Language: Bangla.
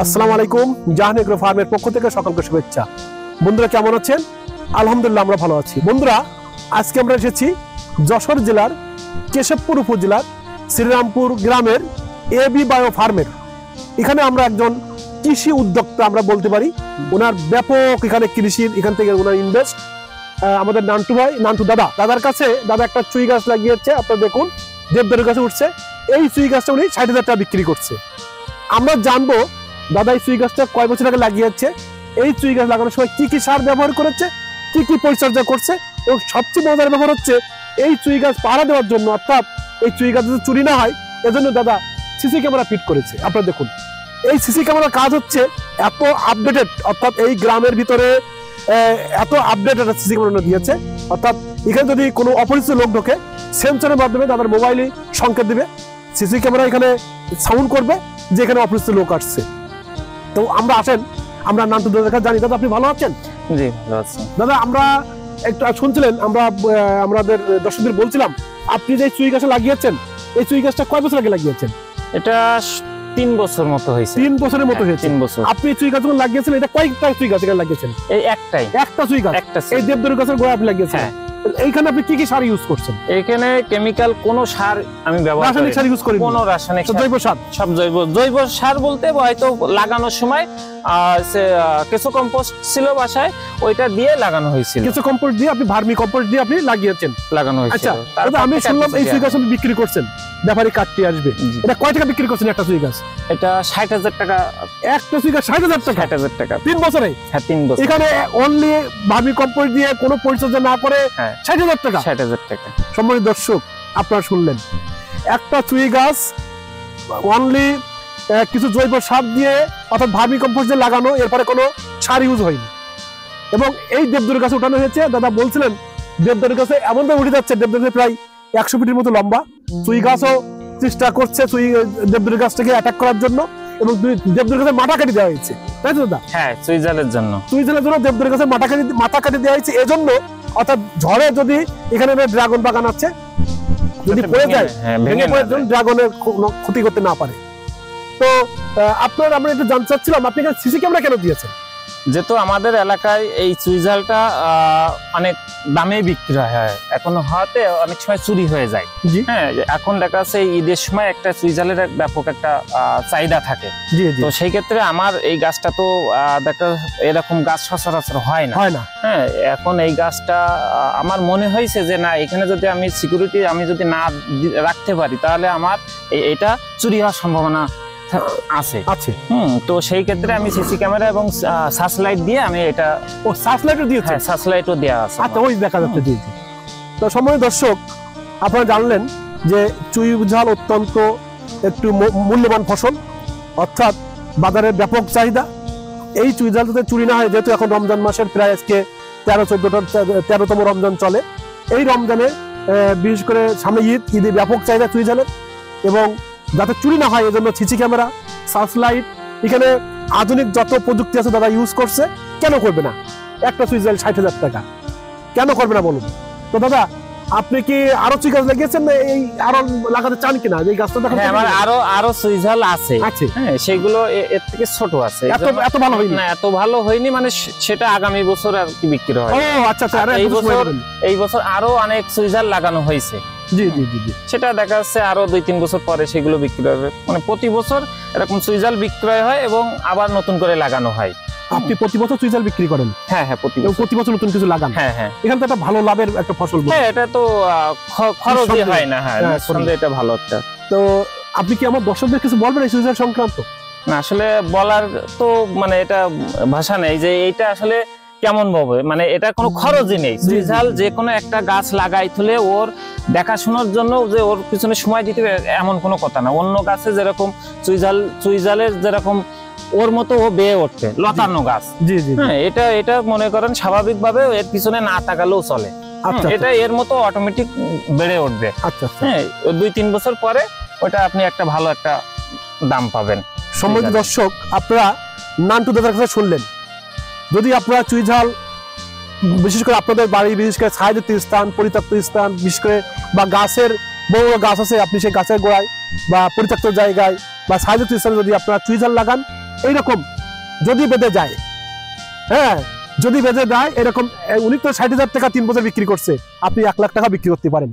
আসসালামু আলাইকুম। জাহান এগ্রো ফার্মের পক্ষ থেকে সকলকে শুভেচ্ছা। বন্ধুরা কেমন আছেন? আলহামদুলিল্লাহ আমরা ভালো আছি। বন্ধুরা আজকে আমরা এসেছি যশোর জেলার কেশবপুর উপজেলার শ্রীরামপুর গ্রামের এবি বায়ো ফার্মের। এখানে আমরা একজন কৃষি উদ্যোক্তা আমরা বলতে পারি। ওনার ব্যাপক এখানে কৃষির এখান থেকে ওনার ইনভেস্ট। আমাদের নান্টু ভাই, নান্টু দাদার কাছে দাদা একটা চুই গাছ লাগিয়েছে। আপনারা দেখুন দেবদারুর গাছে উঠছে। এই চুই গাছটা উনি ৬০,০০০ টাকা বিক্রি করছে। আমরা জানবো দাদা এই চুই গাছটা কয় বছর আগে লাগিয়েছে, এই চুই গাছ লাগানোর সময় কি কি সার ব্যবহার করেছে, কি কি পরিচর্যা করছে, এবং সবচেয়ে মজার ব্যাপার হচ্ছে এই চুই গাছ পাহারা দেওয়ার জন্য, অর্থাৎ এই চুই গাছ যদি চুরি না হয় এজন্য দাদা সিসি ক্যামেরা ফিট করেছে। আপনারা দেখুন এই সিসি ক্যামেরার কাজ হচ্ছে এত আপডেটেড, অর্থাৎ এই গ্রামের ভিতরে এত আপডেটেড সিসি ক্যামেরা দিয়েছে। অর্থাৎ এখানে যদি কোনো অপরিচিত লোক ঢোকে সেন্সরের মাধ্যমে তাদের মোবাইলে সংকেত দিবে, সিসি ক্যামেরা এখানে সাউন্ড করবে যে এখানে অপরিচিত লোক আসছে। তো আমরা আসেন, আমরা নান্টু দাদার কাছে জানি। দাদা আপনি ভালো আছেন? জি ভালো আছি। দাদা আমরা একটু শুনছিলেন, আমরা আমাদের দর্শকদের বলছিলাম আপনি যে চুই গাছ লাগিয়েছেন, এই চুই গাছটা কয় বছর আগে লাগিয়েছেন? এটা ৩ বছর মতো হয়েছে। ৩ বছরের মতো হয়েছে। ৩ বছর। আপনি চুই গাছ যখন লাগিয়েছেন এটা কয়েকটা চুই গাছ এখানে লাগিয়েছেন? এই একটাই, একটা চুই গাছ। একটা এই দেবদারু গাছের গোড়া আপনি লাগিয়েছেন। হ্যাঁ। এইখানে আপনি কি কি সার ইউজ করছেন? এখানে কেমিক্যাল কোনো সার আমি ব্যবহার করি না। রাসায়নিক সার ইউজ করি? কোনো রাসায়নিক সার, জৈব সার। সব জৈব সার বলতে হয়তো লাগানোর সময় কেঁচো কম্পোস্ট ছিল বাসায়, ওইটা দিয়ে লাগানো হয়েছিল। কেঁচো কম্পোস্ট দিয়ে আপনি ভার্মি কম্পোস্ট দিয়ে আপনি লাগিয়েছেন, লাগানো হয়েছিল। আচ্ছা দাদা আমি শুনলাম এই চুই গাছ আপনি বিক্রি করছেন, ব্যাপারী কাটতে আসবে। এটা কয় টাকা বিক্রি করছেন একটা চুই গাছ? এটা ৬০,০০০ টাকা। একটা চুই গাছ ৬০,০০০ টাকা? ৬০,০০০ টাকা ৩ বছরে? হ্যাঁ ৩ বছর। এখানে অনলি ভার্মি কম্পোস্ট দিয়ে কোনো পরিচর্যা না করে ৬০,০০০ টাকা। ৬০,০০০ টাকা। সম্মানিত দর্শক আপনারা শুনলেন, একটা চুই গাছ অনলি কিছু জৈব সার দিয়ে অর্থাৎ ভার্মি কম্পোস্ট দিয়ে লাগানো, এরপরে কোনো সার ইউজ হয়নি। এবং এই দেবদারু গাছে উঠানো হয়েছে। দাদা বলছিলেন দেবদারু গাছে এমনভাবে উঠে যাচ্ছে, দেবদারু গাছ প্রায় ১০০ ফিটের মতো লম্বা। চুই গাছও চেষ্টা করছে দেবদারু গাছটাকে অ্যাটাক করার জন্য, এবং দেবদারু গাছের মাথা কেটে দেওয়া হয়েছে, তাই তো দাদা? হ্যাঁ চুই জালের জন্য। চুই জালের জন্য দেবদারু গাছের মাথা কেটে দেওয়া হয়েছে এজন্য, অর্থাৎ ঝড়ে যদি এখানে ড্রাগন বাগান আছে, যদি পড়ে যায় ভেঙে পড়ে ড্রাগনের ক্ষতি করতে না পারে। তো আমরা একটু জানতে চাচ্ছিলাম আপনি এখানে সিসি ক্যামেরা কেন দিয়েছেন? যেহেতু আমাদের এলাকায় এই চুই জালটা অনেক দামে বিক্রি হয়, এখন হওয়াতে অনেক সময় চুরি হয়ে যায়। হ্যাঁ, এখন দেখা যাচ্ছে ঈদের সময় একটা চুই জালের ব্যাপক একটা চাহিদা থাকে। তো সেই ক্ষেত্রে আমার এই গাছটা তো দেখা এরকম গাছ সচরাচর হয় না। হ্যাঁ, এখন এই গাছটা আমার মনে হয়েছে যে না, এখানে যদি আমি সিকিউরিটি যদি না রাখতে পারি তাহলে আমার এটা চুরি হওয়ার সম্ভাবনা আছে। তো সেই ক্ষেত্রে আমি সিসি ক্যামেরা এবং সার্চ লাইট দিয়ে আমি এটা। ও সার্চ লাইটও দিয়েছে? হ্যাঁ সার্চ লাইটও দেওয়া আছে। আচ্ছা ওই দেখা যাচ্ছে। জি জি। তো সম্মানিত দর্শক আপনারা জানলেন যে চুই ঝাল অত্যন্ত একটু মূল্যবান ফসল, অর্থাৎ বাজারের ব্যাপক চাহিদা। এই চুই ঝাল যাতে চুরি না হয়, যেহেতু এখন রমজান মাসের প্রায় আজকে 13তম রমজান চলে, এই রমজানে বিশেষ করে সামনে ঈদে ব্যাপক চাহিদা চুই ঝালের, এবং যাতে চুরি না হয় এজন্য সিসি ক্যামেরা, সার্চ লাইট, এখানে আধুনিক যত প্রযুক্তি আছে দাদা ইউজ করছে। কেন করবে না? একটা চুই ঝাল ৬০,০০০ টাকা, কেন করবে না বলুন? তো দাদা আপনি কি আরো চুই গাছ লাগিয়েছেন, এই আরো লাগাতে চান কিনা? এই গাছটা দেখেন আমার আরো চুই ঝাল আছে। হ্যাঁ, সেগুলো এর থেকে ছোট আছে। এত ভালো হয়নি? না এত ভালো হয়নি, মানে সেটা আগামী বছর আর কি বিক্রি হয়। ও আচ্ছা আচ্ছা। এই বছর আরো অনেক চুই ঝাল লাগানো হয়েছে। জি জি জি জি। সেটা দেখা যাচ্ছে আরো ২-৩ বছর পরে সেগুলো বিক্রি হবে। মানে প্রতি বছর এরকম চুই ঝাল বিক্রয় হয় এবং আবার নতুন করে লাগানো হয়। আপনি প্রতি বছর চুই ঝাল বিক্রি করেন? হ্যাঁ হ্যাঁ, প্রতি বছর নতুন কিছু লাগান। হ্যাঁ হ্যাঁ, এখান থেকে একটা ভালো লাভের একটা ফসল। হ্যাঁ, এটা তো খরচই হয় না। হ্যাঁ, এটা ভালো একটা। তো আপনি কি আমার দর্শকদের কিছু বলবেন এই চুই ঝাল সংক্রান্ত? না আসলে বলার তো মানে এটা ভাষা নেই যে এইটা আসলে কেমন ভাবে, মানে এটা কোনো খরচই নেই। চুই ঝাল যে কোনো একটা গাছ লাগাই তুলে ওর দেখাশোনার জন্য যে ওর পিছনে সময় দিতে হবে এমন কোনো কথা না। অন্য গাছে যেরকম চুই ঝালের যেরকম ওর মতো ও বেয়ে উঠবে, লতানো গাছ। হ্যাঁ, এটা মনে করেন স্বাভাবিক ভাবে এর পিছনে না তাকালেও চলে। এটা এর মতো অটোমেটিক বেড়ে উঠবে। হ্যাঁ, ২-৩ বছর পরে ওটা আপনি একটা ভালো একটা দাম পাবেন। সম্মানিত দর্শক আপনারা নান্টু দাদার কথা শুনলেন। যদি আপনারা চুই ঝাল বিশেষ করে আপনাদের বাড়ি, বিশেষ করে ছায়াযুক্ত স্থান, পরিত্যক্ত স্থান, বিশেষ করে বা গাছের বড় গাছ আছে, আপনি সেই গাছের গোড়ায় বা পরিত্যক্ত জায়গায় বা ছায়াযুক্ত স্থানে যদি আপনারা চুই ঝাল লাগান এইরকম যদি বেঁধে যায়, হ্যাঁ যদি বেঁধে যায় এরকম, উনি তো 60,000 টাকা 3 বছর বিক্রি করছে, আপনি 1 লাখ টাকা বিক্রি করতে পারেন।